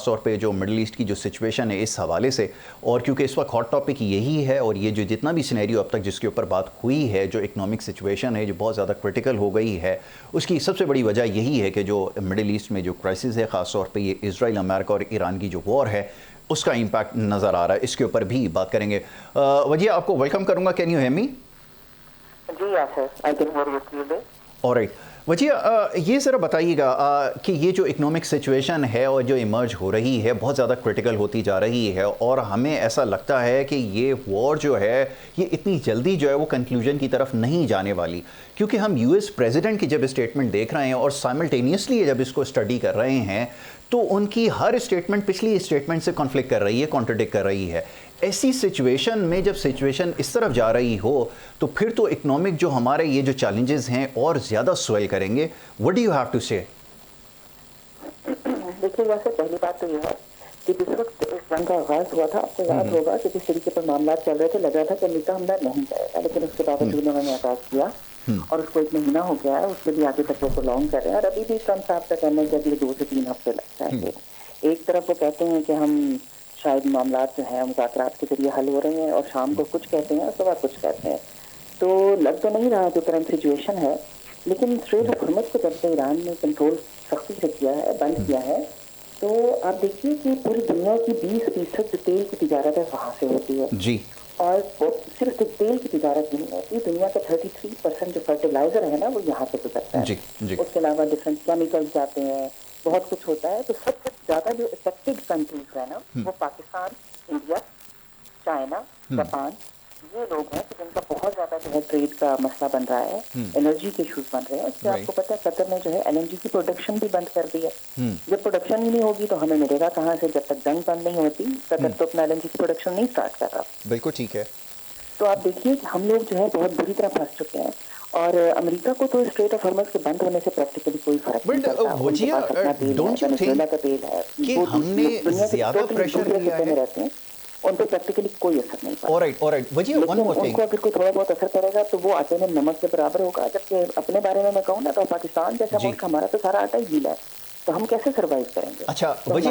तौर पे जो मिडल ईस्ट की जो सिचुएशन है इस हवाले से, और क्योंकि इस वक्त हॉट टॉपिक यही है, और ये जो जितना भी सिनेरियो अब तक जिसके ऊपर बात हुई है, जो इकोनॉमिक सिचुएशन है जो बहुत ज़्यादा क्रिटिकल हो गई है, उसकी सबसे बड़ी वजह यही है कि जो मिडल ईस्ट में जो क्राइसिस है, ख़ास तौर पर ये इसराइल अमेरिका और ईरान की जो वॉर है उसका इम्पैक्ट नज़र आ रहा है। इसके ऊपर भी बात करेंगे। वजिया, आपको वेलकम करूँगा। Can you hear me? जी sir, I can hear you clearly. Alright Wajiya, ये ज़रा बताइएगा कि ये जो इकोनॉमिक सिचुएशन है और जो इमर्ज हो रही है बहुत ज़्यादा क्रिटिकल होती जा रही है, और हमें ऐसा लगता है कि ये वॉर जो है ये इतनी जल्दी जो है वो कंक्लूजन की तरफ नहीं जाने वाली, क्योंकि हम यूएस प्रेसिडेंट की जब स्टेटमेंट देख रहे हैं और साइमल्टेनियसली जब इसको स्टडी कर रहे हैं तो उनकी हर स्टेटमेंट पिछली स्टेटमेंट से कॉन्फ्लिक्ट कर रही है, कॉन्ट्रडिक्ट कर रही है। ऐसी सिचुएशन में जब सिचुएशन इस तरफ जा रही हो तो फिर तो इकोनॉमिक जो हमारे ये जो चैलेंजेस हैं और ज़्यादा स्वेल करेंगे। What do you have to say? देखिए, वैसे पहली बात तो ये है कि जिस वक्त इस जंग का आगाज हुआ था, आपको याद होगा कि जिस तरीके पर मामला चल रहे थे, लग रहा था कि अमेरिका हमला नहीं करेगा, लेकिन उसके बावजूद उन्होंने आगाज किया और उसको 1 महीना हो गया है। उसके लिए आगे तक वो प्रोलॉन्ग कर रहे हैं और अभी भी ट्रम्प साहब का कहना है कि अगले 2 से 3 हफ्ते लग जाएंगे। एक तरफ वो कहते हैं कि हम शायद मामला जो है मुज़ाकरात के जरिए हल हो रहे हैं, और शाम को कुछ कहते हैं और सुबह कुछ कहते हैं। तो लग तो नहीं रहा जो करंट सिचुएशन है, लेकिन स्ट्रेट ऑफ हॉर्मुज़ को जब से ईरान ने कंट्रोल सख्ती से किया है, बंद किया है, तो आप देखिए कि पूरी दुनिया की 20% जो तेल की तिजारत है वहाँ से होती है जी। और सिर्फ तेल की तिजारत नहीं होती, दुनिया का 33% जो फर्टिलाइजर है ना वो यहाँ से गुजरता है। जी, जी। उसके अलावा डिफरेंट केमिकल्स जाते हैं, बहुत कुछ होता है। तो सबसे ज्यादा जो इफेक्टेड कंट्रीज है ना वो पाकिस्तान, इंडिया, चाइना, जापान, ये लोग हैं कि जिनका बहुत ज्यादा जो है ट्रेड का मसला बन रहा है, एनर्जी के इशूज बन रहे हैं। उससे आपको पता है कतर ने जो है एलएनजी की प्रोडक्शन भी बंद कर दी है। जब प्रोडक्शन ही नहीं होगी तो हमें मिलेगा कहाँ से? जब तक जंग बंद नहीं होती कतर तो अपना एलएनजी की प्रोडक्शन नहीं स्टार्ट कर रहा। बिल्कुल ठीक है। तो आप देखिए कि हम लोग जो है बहुत बुरी तरह फंस चुके हैं, और अमेरिका को तो स्ट्रेट ऑफ हॉर्मुज़ के बंद होने से प्रैक्टिकली कोई फर्क नहीं पड़ता। उनके पास अपना तेल है, वेनेजुएला का तेल है, कि हमने ज़्यादा प्रेशर लिया है, रहते हैं, उन पर प्रैक्टिकली कोई असर नहीं पड़ता। Alright Wajiha, one more thing, उनको अगर कोई थोड़ा बहुत असर पड़ेगा तो वो आटे में नमक के बराबर होगा। जबकि अपने बारे में मैं कहूँ ना तो पाकिस्तान जैसा मुल्क, हमारा तो सारा आटा ही गीला है, तो हम कैसे सर्वाइव करेंगे? अच्छा तो वजिया,